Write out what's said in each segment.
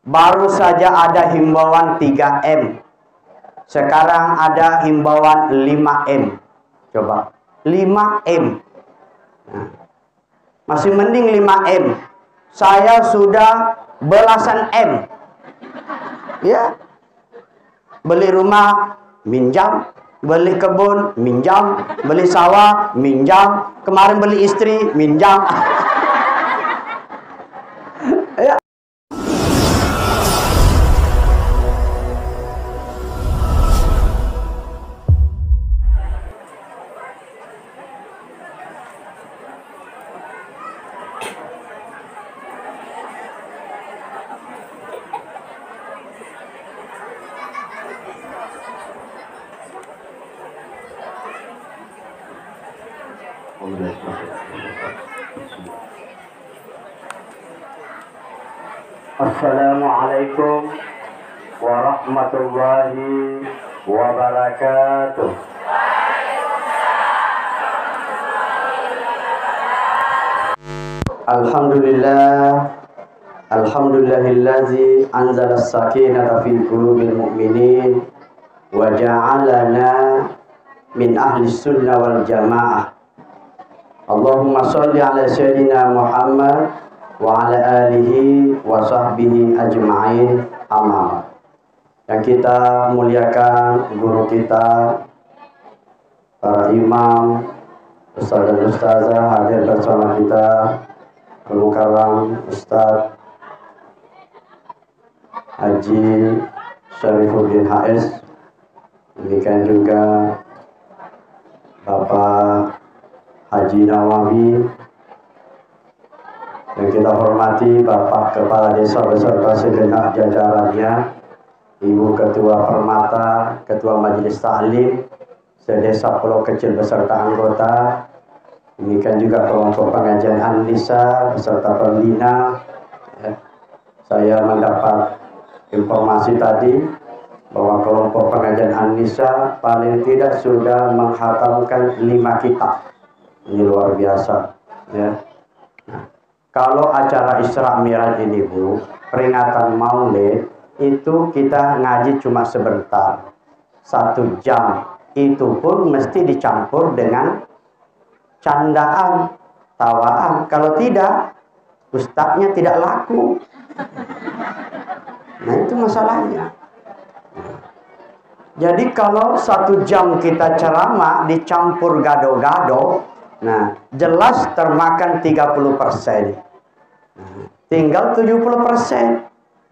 Baru saja ada himbauan 3M. Sekarang ada himbauan 5M. Coba. 5M. Nah, masih mending 5M. Saya sudah belasan M. Ya. Beli rumah, minjam. Beli kebun, minjam. Beli sawah, minjam. Kemarin beli istri, minjam. Ya. Assalamualaikum warahmatullahi wabarakatuh. Alhamdulillah, alhamdulillahillazi anzala as-sakinata fi qulubil mu'minin wa ja'alana min ahli sunnah wal jamaah. Allahumma sholli ala sayyidina Muhammad wa ala alihi wa sahbihi ajma'in, amma. Yang kita muliakan guru kita, para imam, ustaz dan ustazah hadir bersama kita, Guru Karam Ustaz Haji Syarifuddin HS. Demikian juga Bapak Haji Nawawi. Yang kita hormati Bapak Kepala Desa beserta segenap jajarannya, Ibu Ketua Permata, Ketua Majelis Ta'lim sedesa Pulau Kecil beserta anggota. Demikian juga kelompok pengajian An-Nisa beserta pembina. Saya mendapat informasi tadi bahwa kelompok pengajian An-Nisa paling tidak sudah menghatamkan 5 kitab. Ini luar biasa, ya. Kalau acara Isra Mi'raj ini, Bu, peringatan Maulid, itu kita ngaji cuma sebentar, 1 jam. Itu pun mesti dicampur dengan candaan, tawaan. Kalau tidak, ustadznya tidak laku. Nah, itu masalahnya. Jadi kalau 1 jam kita ceramah dicampur gado-gado, nah, jelas termakan 30%. Nah, tinggal 70%.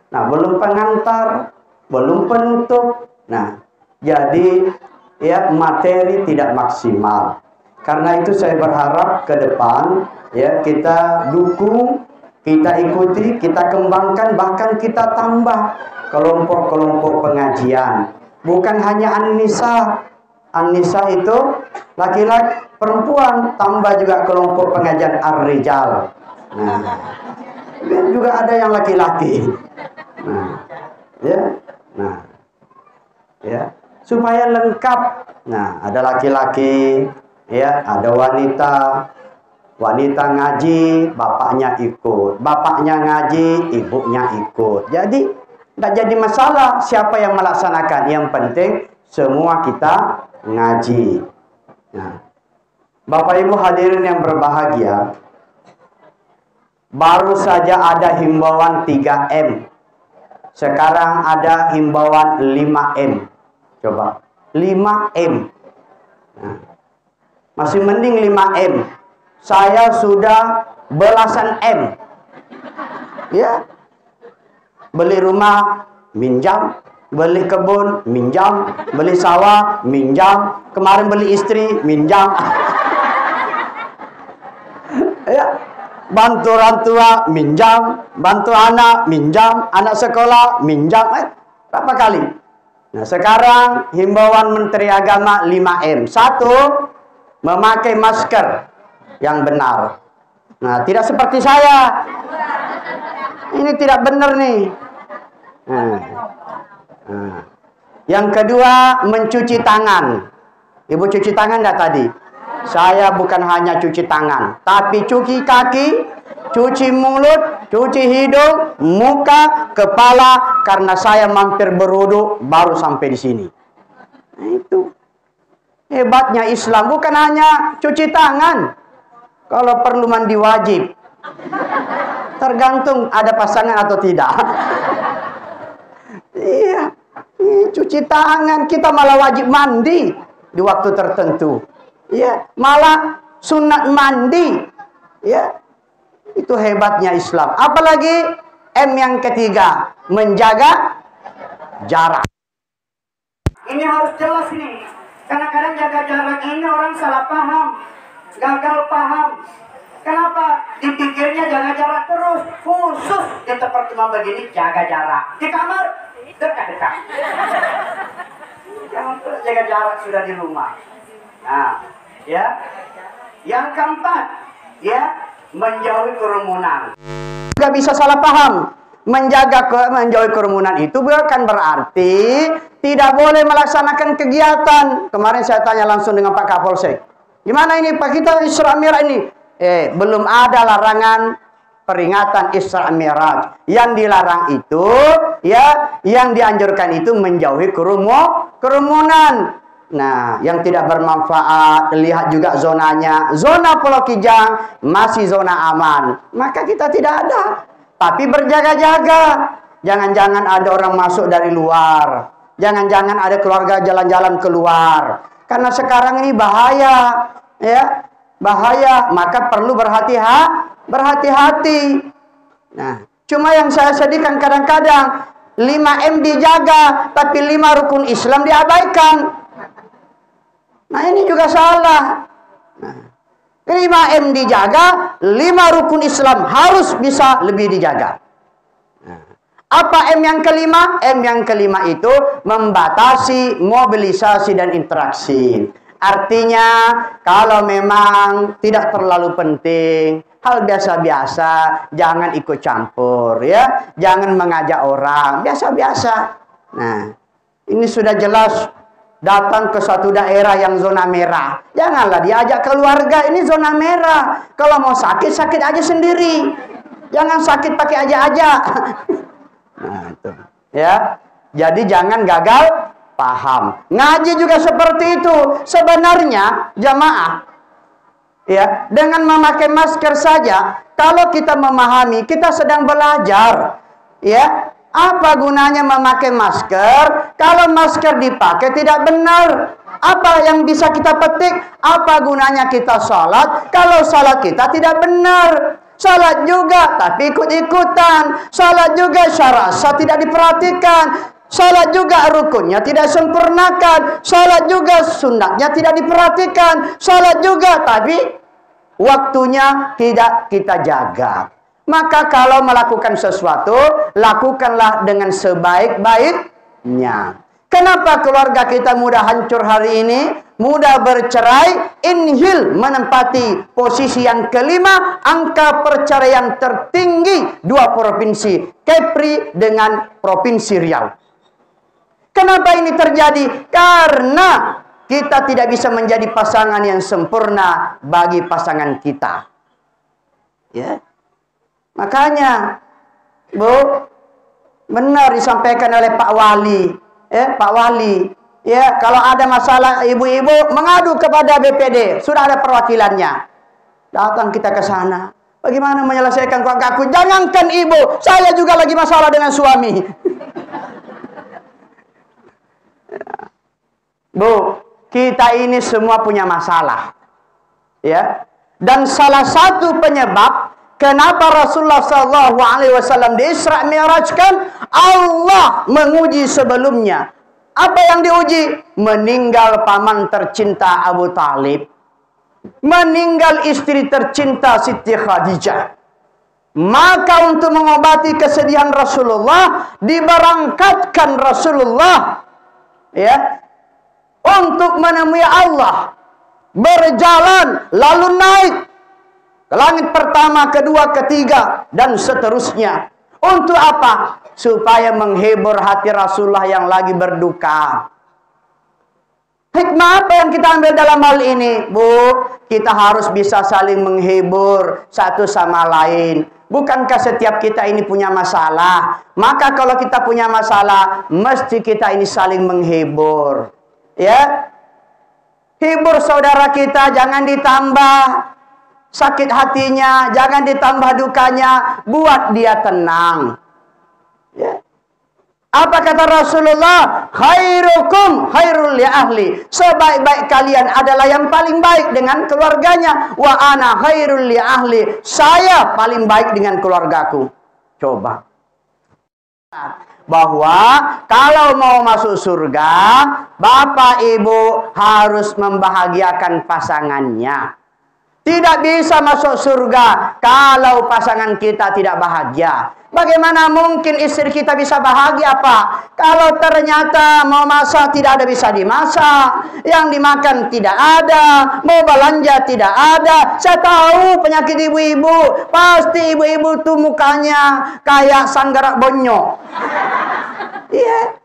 Nah, belum pengantar, belum penutup. Nah, jadi ya materi tidak maksimal. Karena itu saya berharap ke depan ya kita dukung, kita ikuti, kita kembangkan, bahkan kita tambah kelompok-kelompok pengajian. Bukan hanya An-Nisa. An-Nisa itu laki-laki, perempuan, tambah juga kelompok pengajian Ar-Rijal. Nah, juga ada yang laki-laki. Nah, ya, supaya lengkap. Nah, ada laki-laki, ya, ada wanita. Wanita ngaji, bapaknya ikut. Bapaknya ngaji, ibunya ikut. Jadi tidak jadi masalah siapa yang melaksanakan. Yang penting semua kita ngaji. Nah, Bapak Ibu hadirin yang berbahagia, baru saja ada himbauan 3M. Sekarang ada himbauan 5M. Coba. 5M. Nah, masih mending 5M. Saya sudah belasan M. Ya. Beli rumah, minjam. Beli kebun, minjam. Beli sawah, minjam. Kemarin beli istri, minjam. Ya. Bantu orang tua, minjam. Bantu anak, minjam. Anak sekolah, minjam. Berapa kali? Nah, sekarang himbauan Menteri Agama 5M. 1, memakai masker yang benar. Nah, tidak seperti saya. Ini tidak benar nih. Yang kedua, mencuci tangan. Ibu cuci tangan enggak tadi? Saya bukan hanya cuci tangan, tapi cuci kaki, cuci mulut, cuci hidung, muka, kepala, karena saya mampir berwudu baru sampai di sini. Nah, itu hebatnya Islam, bukan hanya cuci tangan. Kalau perlu mandi wajib. Tergantung ada pasangan atau tidak. Iya, cuci tangan, kita malah wajib mandi di waktu tertentu. Ya, malah sunat mandi. Ya, itu hebatnya Islam. Apalagi M yang ketiga, menjaga jarak. Ini harus jelas nih. Kadang-kadang jaga jarak ini orang salah paham, gagal paham. Kenapa? Dipikirnya jaga jarak terus, khusus di tempat cuma begini jaga jarak. Di kamar dekat-dekat. Jangan terus jaga jarak sudah di rumah. Nah, ya. Yang keempat, ya, menjauhi kerumunan. Gak bisa salah paham. Menjauhi kerumunan itu bukan berarti tidak boleh melaksanakan kegiatan. Kemarin saya tanya langsung dengan Pak Kapolsek. Gimana ini Pak, kita Isra Mi'raj ini? Belum ada larangan peringatan Isra Mi'raj. Yang dilarang itu, ya, yang dianjurkan itu menjauhi kerumunan. Nah, yang tidak bermanfaat, lihat juga zonanya. Zona Pulau Kijang masih zona aman, maka kita tidak ada. Tapi berjaga-jaga. Jangan-jangan ada orang masuk dari luar. Jangan-jangan ada keluarga jalan-jalan keluar. Karena sekarang ini bahaya, ya, bahaya. Maka perlu berhati-hati. Nah, cuma yang saya sedihkan kadang-kadang 5M dijaga, tapi 5 rukun Islam diabaikan. Nah, ini juga salah. Nah, 5M dijaga, 5 rukun Islam harus bisa lebih dijaga. Nah, apa M yang kelima? M yang kelima itu membatasi mobilisasi dan interaksi. Artinya, kalau memang tidak terlalu penting, hal biasa-biasa, jangan ikut campur, ya. Jangan mengajak orang, biasa-biasa. Nah, ini sudah jelas. Datang ke suatu daerah yang zona merah, janganlah diajak keluarga, ini zona merah. Kalau mau sakit, sakit aja sendiri. Jangan sakit pakai aja-aja. Nah, itu. Ya. Jadi jangan gagal paham. Ngaji juga seperti itu. Sebenarnya jamaah, ya, dengan memakai masker saja, kalau kita memahami, kita sedang belajar. Ya. Apa gunanya memakai masker kalau masker dipakai tidak benar? Apa yang bisa kita petik? Apa gunanya kita sholat kalau sholat kita tidak benar? Sholat juga tapi ikut-ikutan. Sholat juga syarat tidak diperhatikan. Sholat juga rukunnya tidak sempurnakan. Sholat juga sunatnya tidak diperhatikan. Sholat juga tapi waktunya tidak kita jaga. Maka kalau melakukan sesuatu, lakukanlah dengan sebaik-baiknya. Kenapa keluarga kita mudah hancur hari ini? Mudah bercerai. Inhil menempati posisi yang kelima. Angka perceraian tertinggi 2 provinsi. Kepri dengan Provinsi Riau. Kenapa ini terjadi? Karena kita tidak bisa menjadi pasangan yang sempurna bagi pasangan kita. Ya. Makanya, Bu, benar disampaikan oleh Pak Wali. Pak Wali, ya, kalau ada masalah ibu-ibu mengadu kepada BPD, sudah ada perwakilannya. Datang kita ke sana. Bagaimana menyelesaikan keluargaku? Jangankan ibu, saya juga lagi masalah dengan suami. Bu, kita ini semua punya masalah. Ya. Dan salah satu penyebab kenapa Rasulullah SAW di Isra Mi'rajkan, Allah menguji sebelumnya. Apa yang diuji? Meninggal paman tercinta Abu Talib. Meninggal istri tercinta Siti Khadijah. Maka untuk mengobati kesedihan Rasulullah, diberangkatkan Rasulullah, ya, untuk menemui Allah. Berjalan, lalu naik ke langit pertama, kedua, ketiga, dan seterusnya. Untuk apa? Supaya menghibur hati Rasulullah yang lagi berduka. Hikmah apa yang kita ambil dalam hal ini? Bu, kita harus bisa saling menghibur satu sama lain. Bukankah setiap kita ini punya masalah? Maka kalau kita punya masalah, mesti kita ini saling menghibur. Ya, hibur saudara kita, jangan ditambah sakit hatinya, jangan ditambah dukanya, buat dia tenang. Ya. Apa kata Rasulullah? Khairukum khairul li ahli. Sebaik-baik kalian adalah yang paling baik dengan keluarganya. Wa ana khairul li ahli. Saya paling baik dengan keluargaku. Coba. Bahwa kalau mau masuk surga, bapak ibu harus membahagiakan pasangannya. Tidak bisa masuk surga kalau pasangan kita tidak bahagia. Bagaimana mungkin istri kita bisa bahagia, Pak? Kalau ternyata mau masak tidak ada bisa dimasak, yang dimakan tidak ada, mau belanja tidak ada. Saya tahu penyakit ibu-ibu, pasti ibu-ibu tuh mukanya kayak sanggarak bonyok. Iya.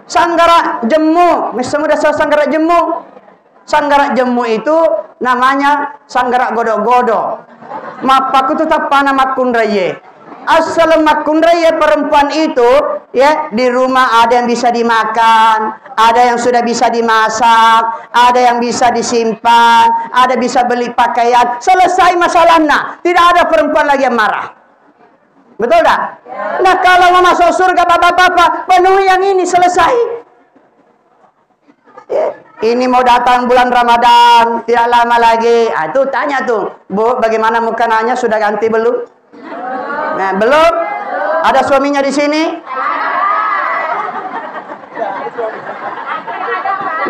Sanggarak jemu, misalnya udah sanggarak jemu. Sanggarak jemu itu namanya sanggarak godok-godok. Mapaku tetap pana makun raya. Asal makun raya perempuan itu, ya, di rumah ada yang bisa dimakan, ada yang sudah bisa dimasak, ada yang bisa disimpan, ada bisa beli pakaian. Selesai masalahnya, tidak ada perempuan lagi yang marah. Betul tak? Nah, kalau mau masuk surga bapak-bapak, penuhi yang ini, selesai. Ya. Ini mau datang bulan Ramadan, tidak lama lagi. Ah, itu tanya tuh, Bu, bagaimana mukananya, sudah ganti belum? Nah, belum? Ada suaminya di sini?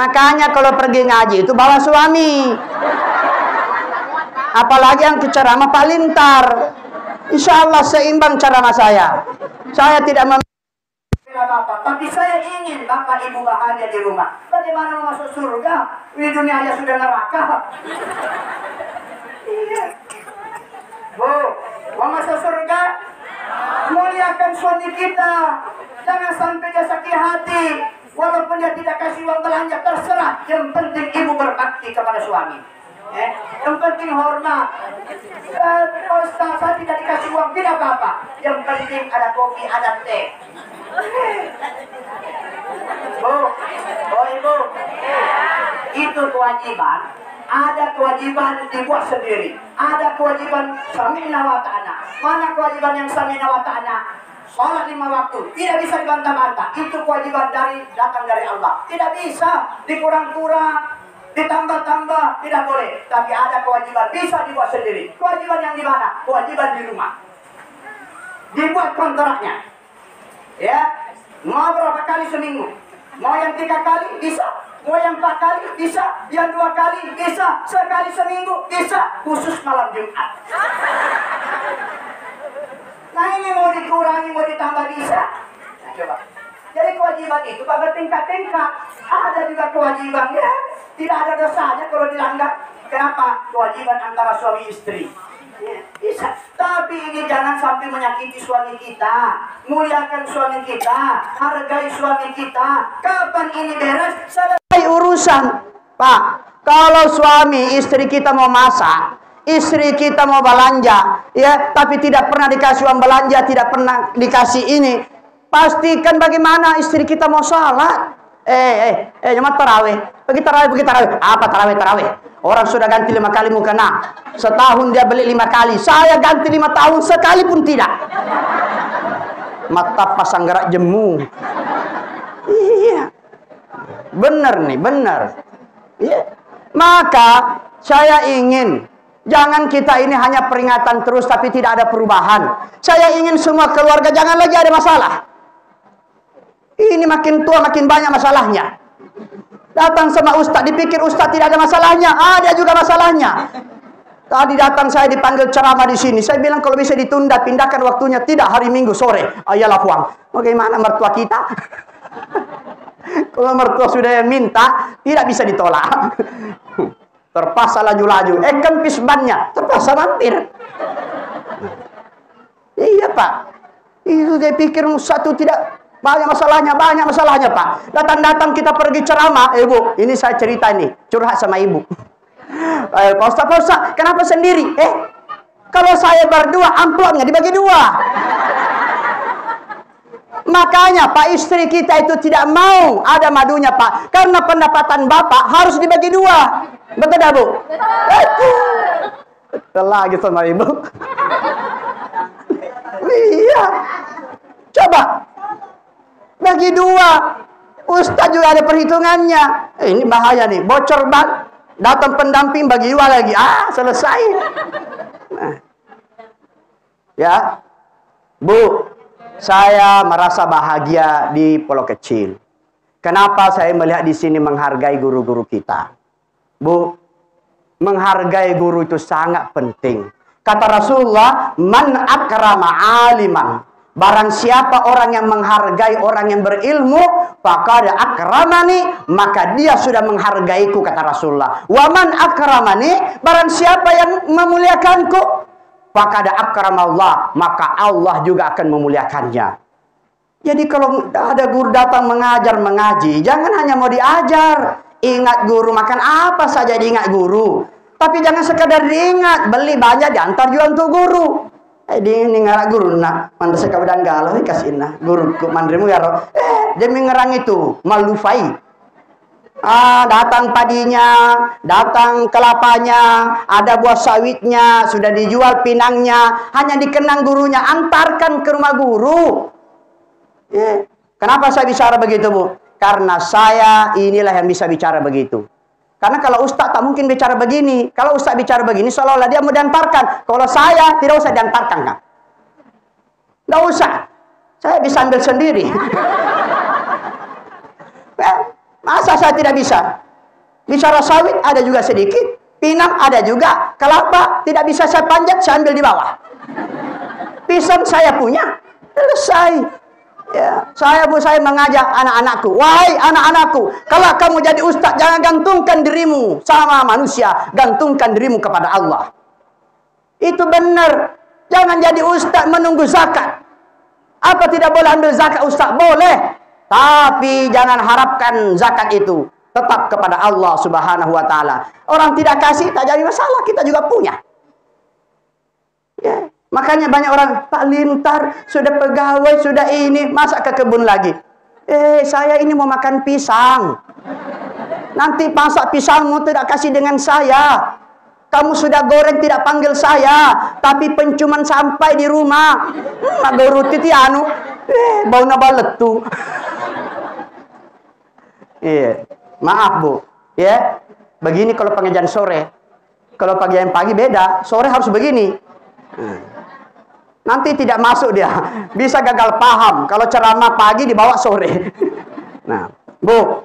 Makanya kalau pergi ngaji itu bawa suami. Apalagi yang ke ceramah Pak Lintar. Insya Allah seimbang ceramah saya. Saya tidak Bapak, tapi saya ingin Bapak Ibu bahagia di rumah. Bagaimana mau masuk surga? Di dunia aja sudah neraka. Iya. Bu, mau masuk surga? Muliakan suami kita. Jangan sampai dia sakit hati. Walaupun dia tidak kasih uang belanja, terserah. Yang penting ibu berbakti kepada suami. Yang penting hormat. Ustaz, saya tidak dikasih uang, tidak apa-apa. Yang penting ada kopi, ada teh. Bu, ibu, itu kewajiban. Ada kewajiban dibuat sendiri. Ada kewajiban sami'na wa ta'na. Mana kewajiban yang sami'na wa ta'na? Sholat 5 waktu, tidak bisa dibantah-bantah. Itu kewajiban datang dari Allah. Tidak bisa dikurang-kurang, ditambah-tambah, tidak boleh. Tapi ada kewajiban bisa dibuat sendiri. Kewajiban yang di mana? Kewajiban di rumah. Dibuat kontraknya. Ya, mau berapa kali seminggu? Mau yang 3 kali bisa, mau yang 4 kali bisa, yang 2 kali bisa, sekali seminggu bisa, khusus malam Jumat. Nah, ini mau dikurangi, mau ditambah bisa. Nah, coba. Jadi kewajiban itu Pak bertingkat-tingkat. Ada juga kewajiban, ya, tidak ada dosanya kalau dilanggar. Kenapa? Kewajiban antara suami istri. Ya, bisa. Tapi ini jangan sampai menyakiti suami kita. Muliakan suami kita, hargai suami kita. Kapan ini beres? Selesai urusan. Pak, kalau suami istri kita mau masak, istri kita mau belanja, ya, tapi tidak pernah dikasih uang belanja, tidak pernah dikasih ini, pastikan bagaimana istri kita mau salat. Jemaat tarawih. Pergi tarawih. Apa tarawih? Orang sudah ganti 5 kali mukena. Setahun dia beli 5 kali. Saya ganti 5 tahun sekali pun tidak. Mata pasang gerak jemu. Iya. Benar nih, benar. Iya. Maka saya ingin jangan kita ini hanya peringatan terus tapi tidak ada perubahan. Saya ingin semua keluarga jangan lagi ada masalah. Ini makin tua makin banyak masalahnya. Datang sama ustaz, dipikir ustaz tidak ada masalahnya, ada juga masalahnya. Tadi datang saya dipanggil ceramah di sini. Saya bilang kalau bisa ditunda, pindahkan waktunya, tidak hari Minggu sore. Ayalah puang. Bagaimana mertua kita? Kalau mertua sudah minta, tidak bisa ditolak. Terpaksa laju-laju. Kempis bannya, terpaksa mampir. Iya Pak. Itu dia pikir satu tidak. Banyak masalahnya Pak. Datang-datang kita pergi ceramah. Bu, ini saya cerita nih, curhat sama ibu. Pak Ustaz, kenapa sendiri? Kalau saya berdua, amplopnya dibagi dua. Makanya Pak, istri kita itu tidak mau ada madunya Pak, karena pendapatan Bapak harus dibagi dua. Betul dah Bu? Betul lagi sama ibu. Iya. Coba bagi dua. Ustaz juga ada perhitungannya. Ini bahaya nih, bocor banget. Datang pendamping bagi dua lagi. Selesai. Nah. Ya. Bu, saya merasa bahagia di Pulau Kecil. Kenapa saya melihat di sini menghargai guru-guru kita? Bu, menghargai guru itu sangat penting. Kata Rasulullah, man akrama aliman. Barang siapa orang yang menghargai orang yang berilmu, faqad akramani, maka dia sudah menghargaiku, kata Rasulullah. Wa man akramani, barang siapa yang memuliakanku, faqad akramallah, maka Allah juga akan memuliakannya. Jadi kalau ada guru datang mengajar, mengaji, jangan hanya mau diajar. Ingat guru, makan apa saja diingat guru. Tapi jangan sekadar diingat, beli banyak diantar juga untuk guru. Ini ngarak guru nak, mana saya kawadan galau kasih nah guru ku mandrimu ya roh. Demi ngerang itu malufai. Datang padinya, datang kelapanya, ada buah sawitnya, sudah dijual pinangnya, hanya dikenang gurunya, antarkan ke rumah guru. Kenapa saya bicara begitu, Bu? Karena saya inilah yang bisa bicara begitu. Karena kalau Ustaz tak mungkin bicara begini. Kalau Ustaz bicara begini, seolah-olah dia mau diantarkan. Kalau saya, tidak usah diantarkan, Kak. Tidak usah. Saya bisa ambil sendiri. Masa saya tidak bisa? Bicara sawit ada juga sedikit. Pinang ada juga. Kelapa tidak bisa saya panjat, saya ambil di bawah. Pisang saya punya. Selesai. Ya, saya mengajak anak-anakku, wahai anak-anakku, kalau kamu jadi ustaz, jangan gantungkan dirimu sama manusia, gantungkan dirimu kepada Allah. Itu benar. Jangan jadi ustaz menunggu zakat. Apa tidak boleh ambil zakat ustaz? Boleh. Tapi jangan harapkan zakat itu tetap kepada Allah Subhanahu wa taala. Orang tidak kasih tak jadi masalah, kita juga punya. Ya. Makanya banyak orang, Pak Lintar, sudah pegawai, sudah ini, masa ke kebun lagi? Saya ini mau makan pisang. Nanti masak pisangmu tidak kasih dengan saya. Kamu sudah goreng tidak panggil saya. Tapi penciuman sampai di rumah. Baru titi anu. Bau nabalet tuh. Maaf Bu. Ya, begini kalau pengajian sore. Kalau pengajian pagi beda. Sore harus begini. Nanti tidak masuk dia. Bisa gagal paham. Kalau ceramah pagi dibawa sore. Nah, Bu.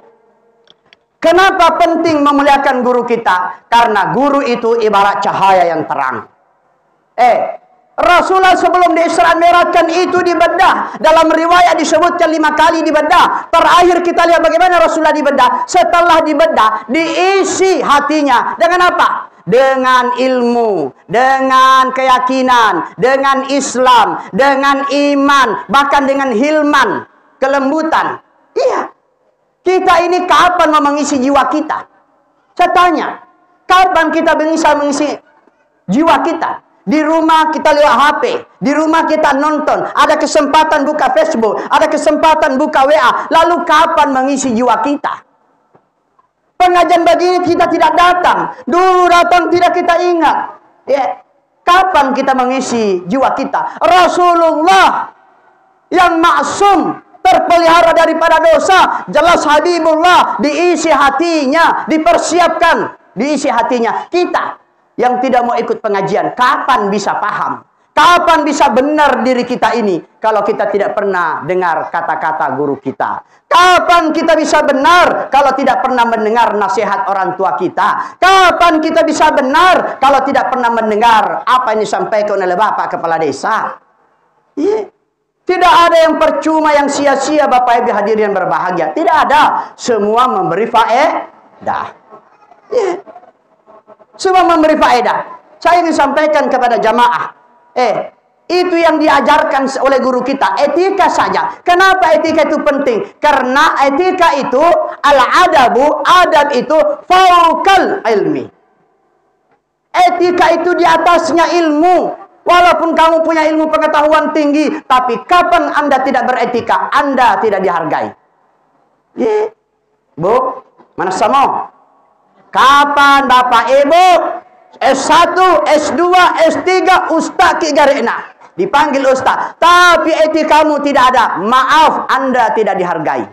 Kenapa penting memuliakan guru kita? Karena guru itu ibarat cahaya yang terang. Rasulullah sebelum diisra mi'rajkan itu dibedah. Dalam riwayat disebutkan 5 kali dibedah. Terakhir kita lihat bagaimana Rasulullah dibedah. Setelah dibedah, diisi hatinya. Dengan apa? Dengan ilmu, dengan keyakinan, dengan Islam, dengan iman, bahkan dengan hilman, kelembutan. Iya. Kita ini kapan mau mengisi jiwa kita? Saya tanya, kapan kita bisa mengisi jiwa kita? Di rumah kita lewat HP, di rumah kita nonton, ada kesempatan buka Facebook, ada kesempatan buka WA, lalu kapan mengisi jiwa kita? Pengajian begini kita tidak datang. Dulu datang tidak kita ingat. Kapan kita mengisi jiwa kita? Rasulullah yang maksum, terpelihara daripada dosa, jelas Habibullah, diisi hatinya, dipersiapkan, diisi hatinya. Kita yang tidak mau ikut pengajian, kapan bisa paham? Kapan bisa benar diri kita ini kalau kita tidak pernah dengar kata-kata guru kita? Kapan kita bisa benar kalau tidak pernah mendengar nasihat orang tua kita? Kapan kita bisa benar kalau tidak pernah mendengar apa yang disampaikan oleh Bapak Kepala Desa? Tidak ada yang percuma, yang sia-sia Bapak Ibu hadirin berbahagia. Tidak ada. Semua memberi faedah. Semua memberi faedah. Saya ingin sampaikan kepada jamaah. Itu yang diajarkan oleh guru kita, etika saja. Kenapa etika itu penting? Karena etika itu, al-adabu, adab itu fawqal ilmi. Etika itu di atasnya ilmu. Walaupun kamu punya ilmu pengetahuan tinggi, tapi kapan Anda tidak beretika, Anda tidak dihargai. Bu, mana semua? Kapan Bapak Ibu S1, S2, S3, Ustaz Ki Garena dipanggil Ustaz, tapi etikamu tidak ada, maaf, Anda tidak dihargai.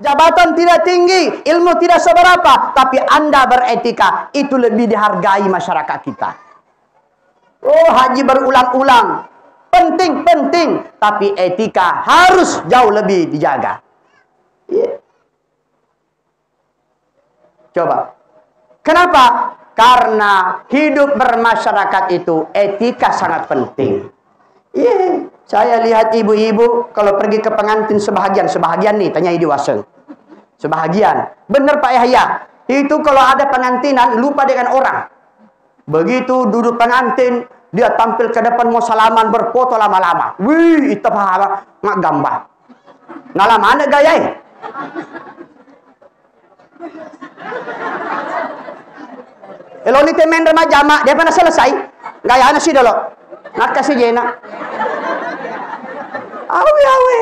Jabatan tidak tinggi, ilmu tidak seberapa, tapi Anda beretika, itu lebih dihargai masyarakat kita. Oh, haji berulang-ulang, penting, tapi etika harus jauh lebih dijaga. Coba, kenapa? Karena hidup bermasyarakat itu etika sangat penting. Saya lihat ibu-ibu kalau pergi ke pengantin sebahagian nih, tanya Idi Waseng. Sebahagian, bener Pak Yahya. Itu kalau ada pengantinan lupa dengan orang. Begitu duduk pengantin, dia tampil ke depan mau salaman, berfoto lama-lama. Wih, itu apa? Nggak gambar. Ngalam mana gaya? Elo ni temen remaja mak, dia pernah selesai. Gaya anak sih dulu. Nak kasih jena. Awe.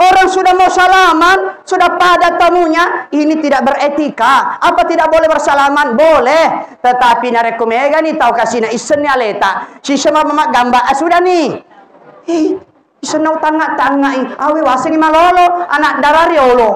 Orang sudah mau salaman, sudah padat tamunya, ini tidak beretika. Apa tidak boleh bersalaman? Boleh. Tetapi nareku mega nih tahu kasih na isen ya leta. Si sama mamak gambar sudah nih. Isen nau tangga-tangga. Awe waseng malolo, anak darariolo.